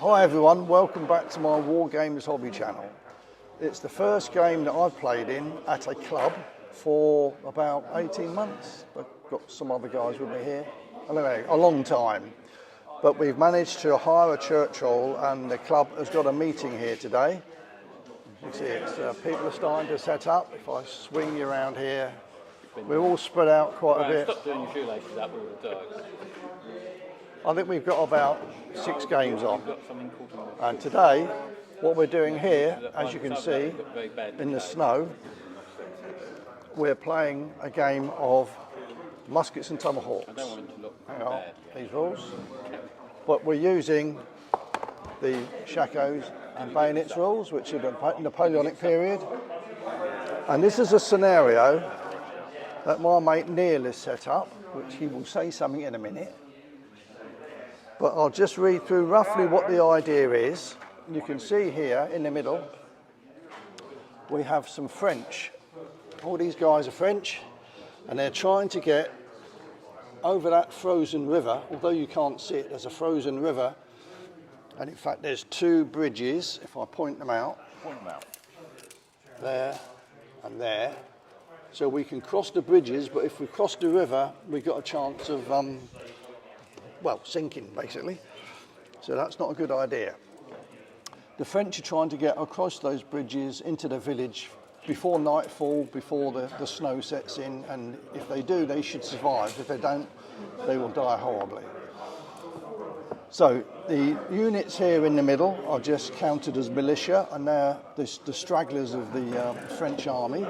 Hi everyone, welcome back to my War Games hobby channel. It's the first game that I've played in at a club for about 18 months. I've got some other guys with me here. Anyway, a long time. But we've managed to hire a church hall and the club has got a meeting here today. You see, people are starting to set up. If I swing you around here, we're all spread out quite a bit. Stop doing your shoelaces up with the dirt. I think we've got about 6 games on. And today, what we're doing here, as you can see, in the snow, we're playing a game of muskets and tomahawks. Hang on, these rules. But we're using the shakoes and bayonets rules, which are the Napoleonic period. And this is a scenario that my mate Neil has set up, which he will say something in a minute. But I'll just read through roughly what the idea is. You can see here in the middle, we have some French. All these guys are French, and they're trying to get over that frozen river. Although you can't see it, there's a frozen river. And in fact, there's 2 bridges, if I point them out. There and there. So we can cross the bridges, but if we cross the river, we've got a chance of well, sinking basically. So that's not a good idea. The French are trying to get across those bridges into the village before nightfall, before the snow sets in, and if they do, they should survive. If they don't, they will die horribly. So the units here in the middle are just counted as militia, and they're the stragglers of the French army.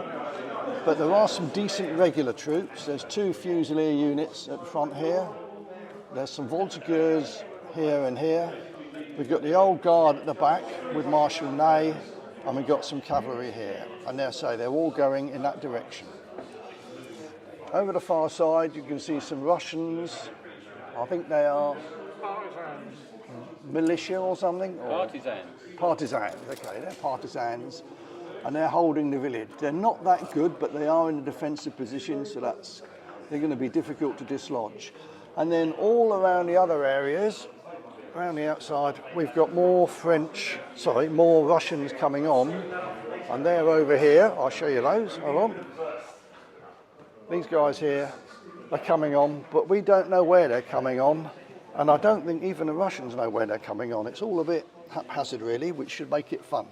But there are some decent regular troops. There's 2 Fusilier units at the front here. There's some Voltigeurs here and here. We've got the old guard at the back with Marshal Ney, and we've got some cavalry here. And they're all going in that direction. Over the far side, you can see some Russians. I think they are militia or something. Or Partisans. Partisans, okay, they're partisans. And they're holding the village. They're not that good, but they are in a defensive position, so they're going to be difficult to dislodge. And then all around the other areas, around the outside, we've got more Russians coming on. And they're over here. I'll show you those. Hold on. These guys here are coming on, but we don't know where they're coming on. And I don't think even the Russians know where they're coming on. It's all a bit haphazard, really, which should make it fun.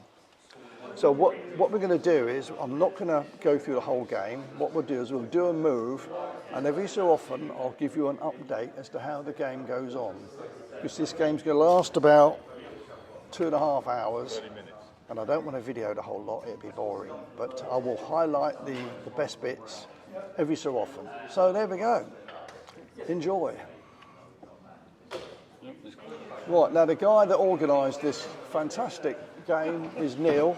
So what we're going to do is, I'm not going to go through the whole game. What we'll do is we'll do a move, and every so often I'll give you an update as to how the game goes on. Because this game's going to last about 2.5 hours, and I don't want to video the whole lot, it'd be boring. But I will highlight the best bits every so often. So there we go. Enjoy. Right, now the guy that organised this fantastic game is Neil,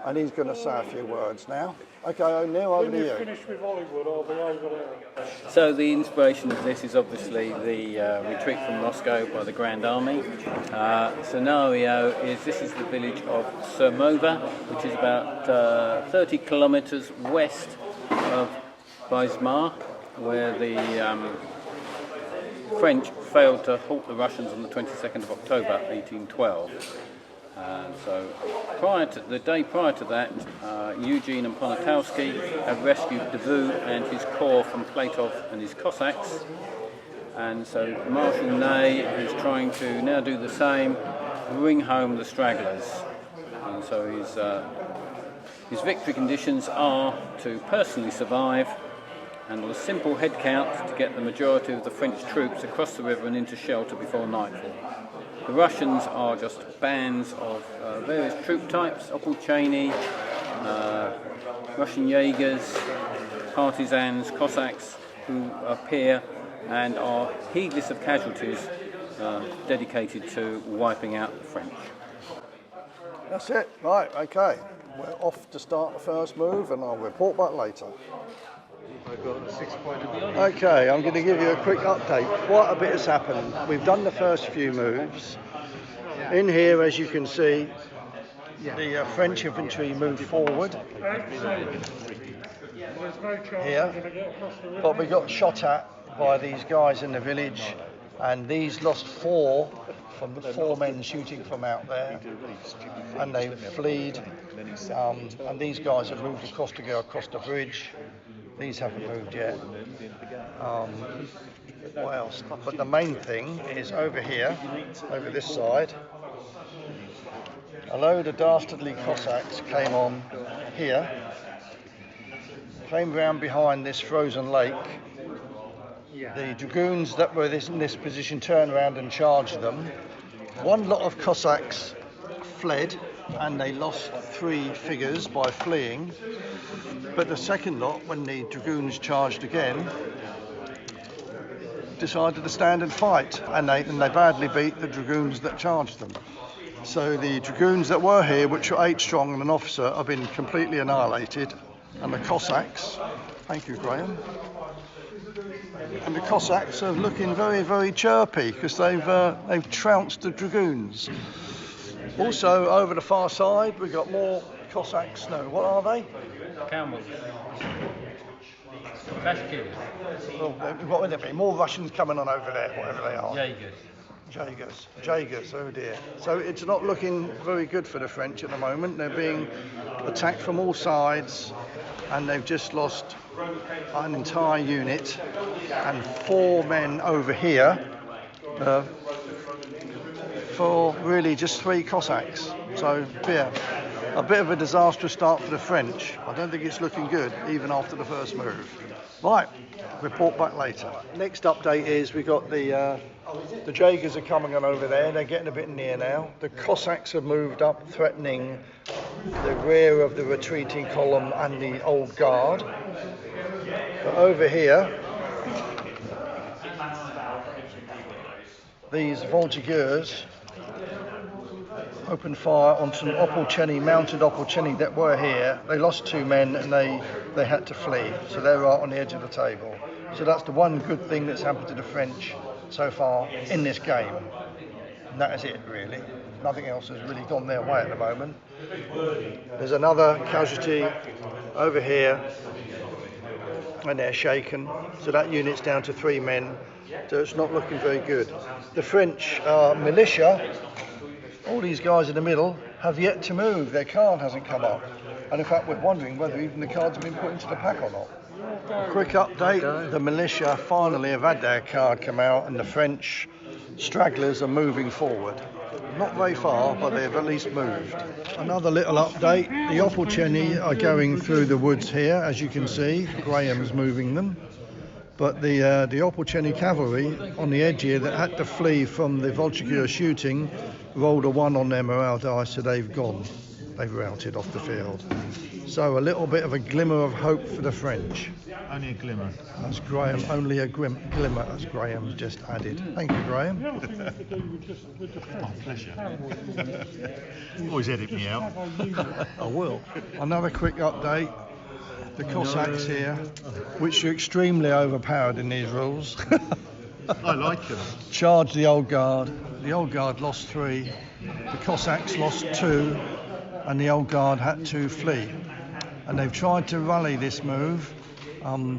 and he's going to say a few words now. Okay, Neil, over to you. Finish with Hollywood, I'll be over there. So the inspiration of this is obviously the retreat from Moscow by the Grand Army. Scenario is this is the village of Sermova, which is about 30 kilometres west of Weimar, where the French failed to halt the Russians on the 22nd of October 1812. So the day prior to that, Eugene and Poniatowski had rescued Davout and his corps from Platov and his Cossacks. And so Marshal Ney is trying to now do the same, bring home the stragglers. And so his victory conditions are to personally survive and with a simple head count to get the majority of the French troops across the river and into shelter before nightfall. The Russians are just bands of various troop types, Opolcheny, Russian Jaegers, Partisans, Cossacks, who appear and are heedless of casualties, dedicated to wiping out the French. That's it, right, okay. We're off to start the first move and I'll report back later. Okay, I'm going to give you a quick update. Quite a bit has happened. We've done the first few moves. In here, as you can see, the French infantry moved forward here, but we got shot at by these guys in the village and these lost 4 from 4 men shooting from out there, and they fled. And these guys have moved across to go across the bridge. These haven't moved yet. What else? But the main thing is over here, over this side. A load of dastardly Cossacks came on here, came round behind this frozen lake. The dragoons that were in this position turned around and charged them. One lot of Cossacks fled, and they lost 3 figures by fleeing. But the second lot, when the dragoons charged again, decided to stand and fight, and they badly beat the dragoons that charged them. So the dragoons that were here, which were 8 strong and an officer, have been completely annihilated, and the Cossacks, thank you Graham, and the Cossacks are looking very, very chirpy because they've trounced the dragoons. Also over the far side we've got more Cossacks. No, what are they? Camels. Well, what would it be? More Russians coming on over there, whatever they are. Jaegers, oh dear. So it's not looking very good for the French at the moment. They're being attacked from all sides, and they've just lost an entire unit and 4 men over here for really just 3 Cossacks. So yeah, a bit of a disastrous start for the French. I don't think it's looking good even after the first move. Right, report back later. Next update is we've got the Jaegers are coming on over there. They're getting a bit near now. The Cossacks have moved up, threatening the rear of the retreating column and the old guard. But over here, these voltigeurs opened fire on some mounted Opolcheni that were here. They lost 2 men and they had to flee. So they're right on the edge of the table. So that's the one good thing that's happened to the French so far in this game. And that is it, really. Nothing else has really gone their way at the moment. There's another casualty over here, and they're shaken. So that unit's down to 3 men. So it's not looking very good. The French militia, all these guys in the middle, have yet to move. Their card hasn't come up. And in fact, we're wondering whether even the cards have been put into the pack or not. Quick update, the militia finally have had their card come out, and the French stragglers are moving forward. Not very far, but they've at least moved. Another little update, the Opolcheni are going through the woods here, as you can see. Graham's moving them. But the Opolcheni cavalry on the edge here that had to flee from the Voltigeur shooting rolled a 1 on their morale dice, so they've gone. They've routed off the field. So a little bit of a glimmer of hope for the French. Only a glimmer. That's Graham, only a glimmer, as Graham's just added. Thank you, Graham. My pleasure. Always edit me out. I will. Another quick update. The Cossacks here, which are extremely overpowered in these rules. I like them. Charged the old guard. The old guard lost 3. The Cossacks lost 2. And the old guard had to flee. And they've tried to rally this move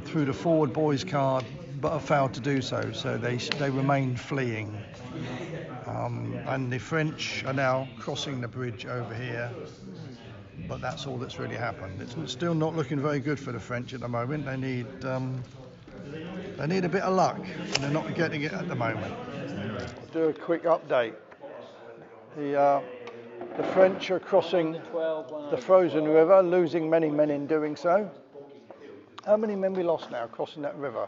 through the forward boys card, but have failed to do so. So they remain fleeing. And the French are now crossing the bridge over here. But that's all that's really happened. It's still not looking very good for the French at the moment. They need a bit of luck, and they're not getting it at the moment. I'll do a quick update. The French are crossing the frozen river, losing many men in doing so. How many men we lost now crossing that river?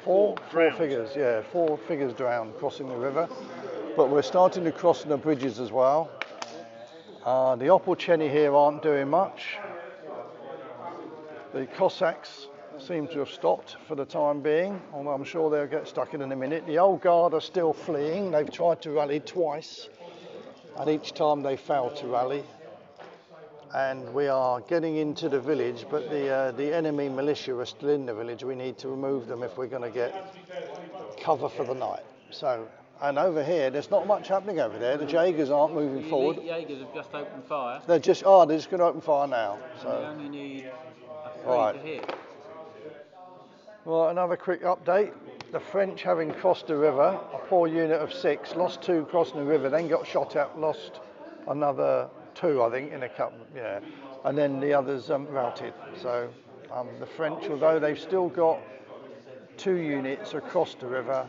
4 figures, yeah, 4 figures drowned crossing the river. But we're starting to cross the bridges as well. The Opolcheni here aren't doing much. The Cossacks seem to have stopped for the time being, although I'm sure they'll get stuck in a minute. The old guard are still fleeing. They've tried to rally twice, and each time they failed to rally. And we are getting into the village, but the enemy militia are still in the village. We need to remove them if we're going to get cover for the night. So. And over here, there's not much happening over there. The Jaegers aren't moving forward. The Jaegers have just opened fire. They're just going to open fire now. So. They only need a 3 right. to hit. Well, another quick update. the French, having crossed the river, a poor unit of 6, lost 2 crossing the river, then got shot at, lost another 2, I think, in a couple, yeah, and then the others routed. So the French, although they've still got 2 units across the river,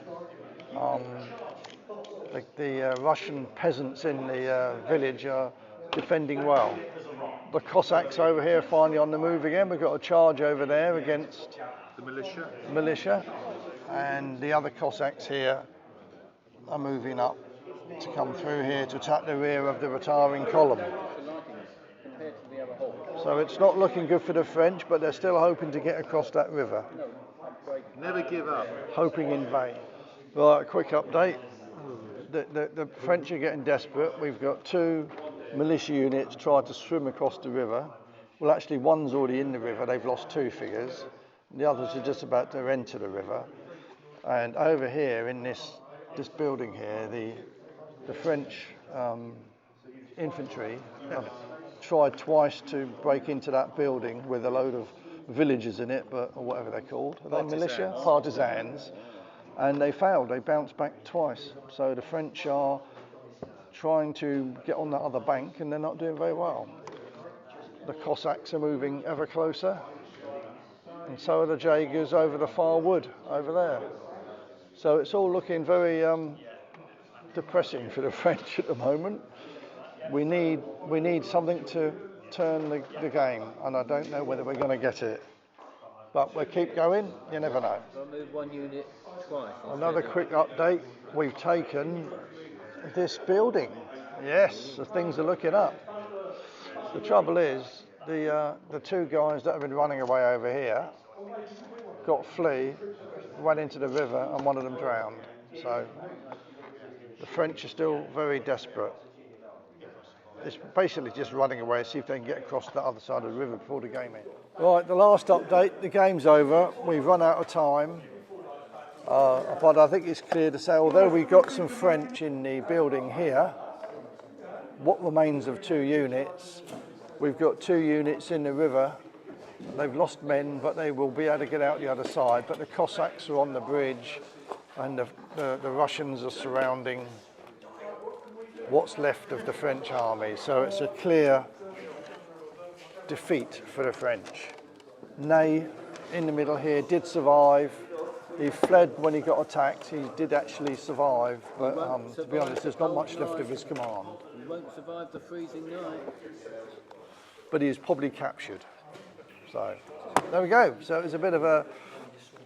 the Russian peasants in the village are defending well. The Cossacks over here are finally on the move again. We've got a charge over there against The militia. militia, and the other Cossacks here are moving up to come through here to attack the rear of the retiring column. So it's not looking good for the French, but they're still hoping to get across that river. Never give up. Hoping in vain. Right, a quick update. The French are getting desperate. We've got 2 militia units trying to swim across the river. Well, actually, one's already in the river. They've lost 2 figures. The others are just about to enter the river. And over here in this building here, the French infantry have tried twice to break into that building with a load of villagers in it, or whatever they're called. Are they militia? Partisans. And they failed. They bounced back twice. So the French are trying to get on that other bank, and they're not doing very well. The Cossacks are moving ever closer, and so are the Jaegers over the far wood over there. So it's all looking very depressing for the French at the moment. We need something to turn the game, and I don't know whether we're going to get it. But we'll keep going, you never know. I'll move 1 unit twice. Another quick update, we've taken this building. Yes, the things are looking up. The trouble is, the 2 guys that have been running away over here got flea, ran into the river, and one of them drowned. So the French are still very desperate. It's basically just running away, see if they can get across the other side of the river before the game ends. Right, the last update, the game's over. We've run out of time. But I think it's clear to say, although we got some French in the building here, what remains of 2 units, we've got 2 units in the river. They've lost men, but they will be able to get out the other side. But the Cossacks are on the bridge, and the Russians are surrounding what's left of the French army. So it's a clear defeat for the French. Ney, in the middle here, did survive. He fled when he got attacked. He did actually survive, but to be honest, there's not much left of his command. He won't survive the freezing night. But he was probably captured. So there we go. So it was a bit of a...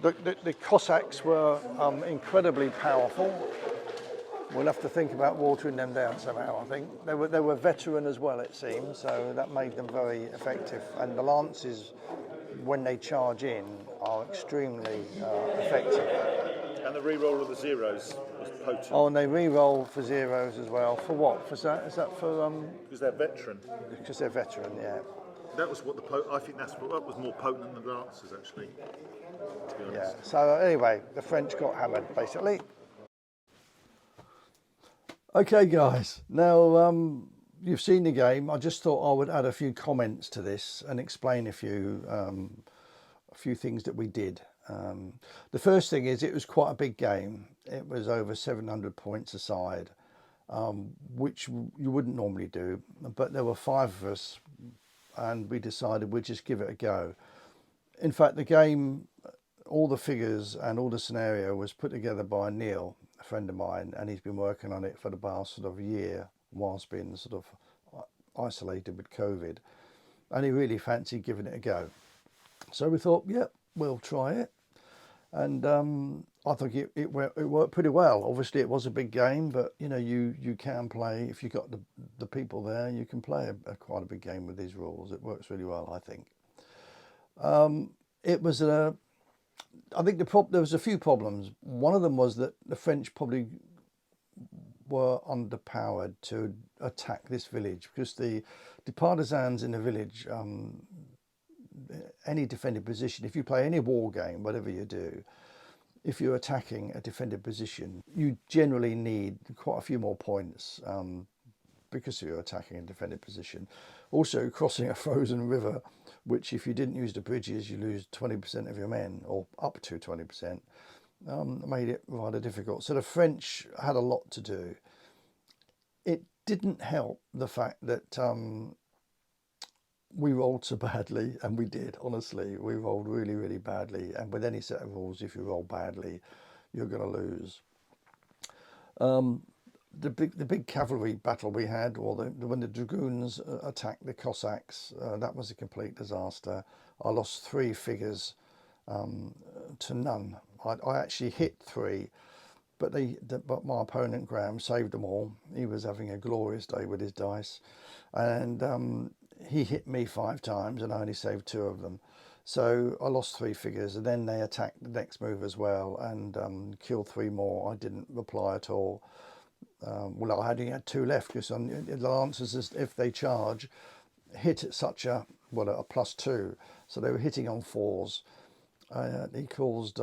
The Cossacks were incredibly powerful. We'll have to think about watering them down somehow, I think. They were veteran as well, it seems, so that made them very effective. And the lances, when they charge in, are extremely effective. And the re-roll of the zeros was potent. Oh, and they re-roll for zeros as well. For what? Is that for... Because they're veteran. Because they're veteran, yeah. That was what I think that was more potent than the lances, actually, to be honest. Yeah, so anyway, the French got hammered, basically. Okay, guys. Now, you've seen the game. I just thought I would add a few comments to this and explain a few things that we did. The first thing is it was quite a big game. It was over 700 points a side, which you wouldn't normally do. But there were 5 of us, and we decided we'd just give it a go. In fact, the game, all the figures and all the scenario was put together by Neil, a friend of mine, and he's been working on it for the past sort of year whilst being sort of isolated with COVID, and he really fancied giving it a go. So we thought, yeah, we'll try it, and I think it worked pretty well. Obviously it was a big game, but you know, you can play, if you've got the people there, you can play quite a big game with these rules. It works really well, I think. It was I think there was a few problems. One of them was that the French probably were underpowered to attack this village, because the partisans in the village, any defended position, if you play any war game, whatever you do, if you're attacking a defended position, you generally need quite a few more points because you're attacking a defended position. Also, crossing a frozen river, which if you didn't use the bridges, you lose 20% of your men, or up to 20%. made it rather difficult. So the French had a lot to do. It didn't help the fact that we rolled so badly, and we did, honestly. We rolled really, really badly. And with any set of rules, if you roll badly, you're going to lose. The big cavalry battle we had, or when the dragoons attacked the Cossacks, that was a complete disaster. I lost 3 figures to none. I actually hit 3, but my opponent Graham saved them all. He was having a glorious day with his dice, and he hit me 5 times, and I only saved 2 of them. So I lost 3 figures, and then they attacked the next move as well and killed 3 more. I didn't reply at all. Well, I only had 2 left, because the Lancers, if they charge, hit at such a +2, so they were hitting on 4s. He caused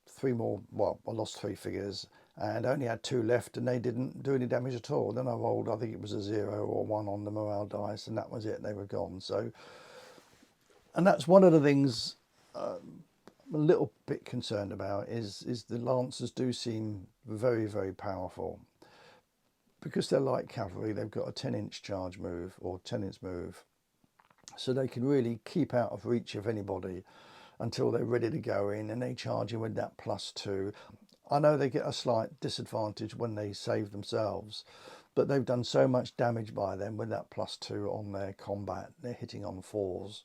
3 more. Well, I lost 3 figures and only had 2 left, and they didn't do any damage at all. Then I rolled, I think it was a 0 or 1 on the morale dice, and that was it. They were gone. So, and that's one of the things I'm a little bit concerned about is the Lancers do seem very, very powerful. Because they're like cavalry, they've got a 10-inch charge move or 10-inch move, so they can really keep out of reach of anybody until they're ready to go in, and they charge in with that +2. I know they get a slight disadvantage when they save themselves, but they've done so much damage by them with that +2 on their combat. They're hitting on 4s.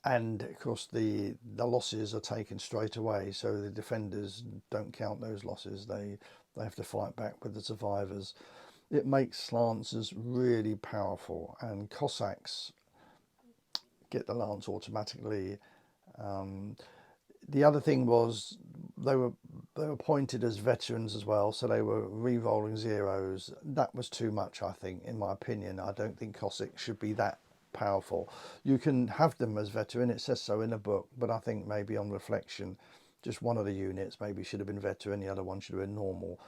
And of course the losses are taken straight away, so the defenders don't count those losses. They have to fight back with the survivors. It makes Lancers really powerful, and Cossacks get the lance automatically. The other thing was they were pointed as veterans as well, so they were re-rolling 0s. That was too much, I think, in my opinion. I don't think Cossacks should be that powerful. You can have them as veteran, it says so in the book, but I think maybe on reflection, just one of the units maybe should have been veteran, the other one should have been normal.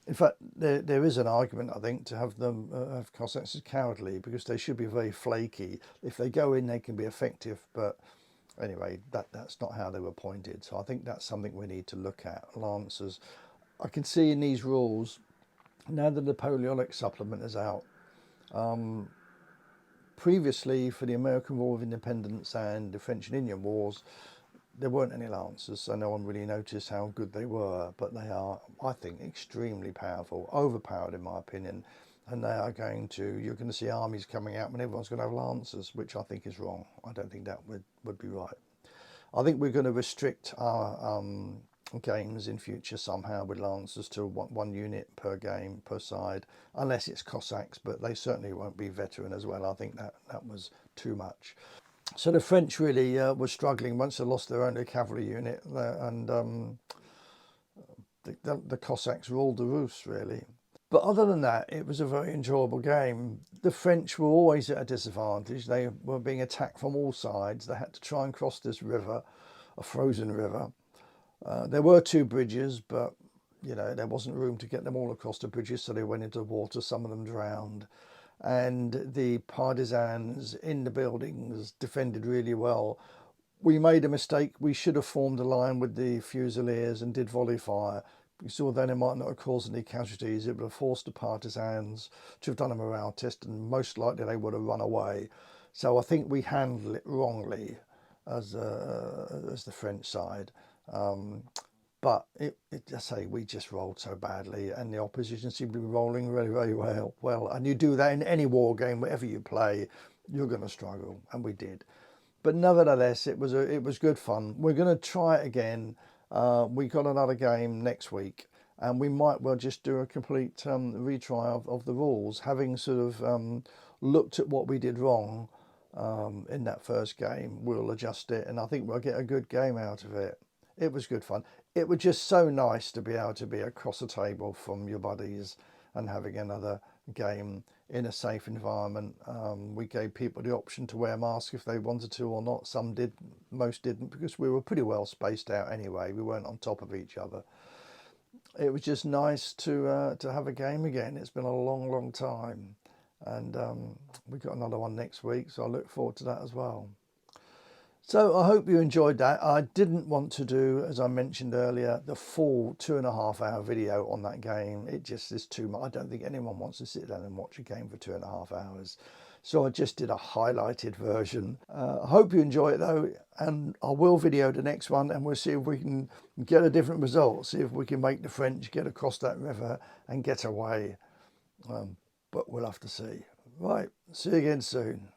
In fact, there is an argument, I think, to have them have Cossacks as cowardly, because they should be very flaky. If they go in, they can be effective, but anyway, that's not how they were pointed. So I think that's something we need to look at. Lancers, I can see in these rules, now that the Napoleonic supplement is out, previously for the American War of Independence and the French and Indian Wars, there weren't any Lancers, so no one really noticed how good they were, but they are, I think, extremely powerful, overpowered in my opinion, and they are you're going to see armies coming out when everyone's going to have Lancers, which I think is wrong. I don't think that would be right. I think we're going to restrict our games in future somehow with Lancers to one unit per game, per side, unless it's Cossacks, but they certainly won't be veteran as well. I think that was too much. So the French really were struggling once they lost their only cavalry unit, and the Cossacks ruled the roost, really. But other than that, it was a very enjoyable game. The French were always at a disadvantage. They were being attacked from all sides. They had to try and cross this river, a frozen river. There were 2 bridges, but there wasn't room to get them all across the bridges, so they went into the water. Some of them drowned. And the partisans in the buildings defended really well. We made a mistake. We should have formed a line with the Fusiliers and did volley fire. We saw then it might not have caused any casualties. It would have forced the partisans to have done a morale test, and most likely they would have run away. So I think we handled it wrongly as the French side. But we just rolled so badly, and the opposition seemed to be rolling very, very well. And you do that in any war game, whatever you play, you're going to struggle, and we did. But nevertheless, it was good fun. We're going to try it again. We got another game next week, and we might well just do a complete retry of the rules, having sort of looked at what we did wrong in that first game. We'll adjust it, and I think we'll get a good game out of it. It was good fun. It was just so nice to be able to be across the table from your buddies and having another game in a safe environment. We gave people the option to wear masks if they wanted to or not. Some did, most didn't, because we were pretty well spaced out anyway. We weren't on top of each other. It was just nice to have a game again. It's been a long, long time. And we've got another one next week, so I look forward to that as well. So I hope you enjoyed that. I didn't want to do, as I mentioned earlier, the full 2.5 hour video on that game. It just is too much. I don't think anyone wants to sit down and watch a game for 2.5 hours. So I just did a highlighted version. I hope you enjoy it though, and I will video the next one, and we'll see if we can get a different result, see if we can make the French get across that river and get away. But we'll have to see. Right, see you again soon.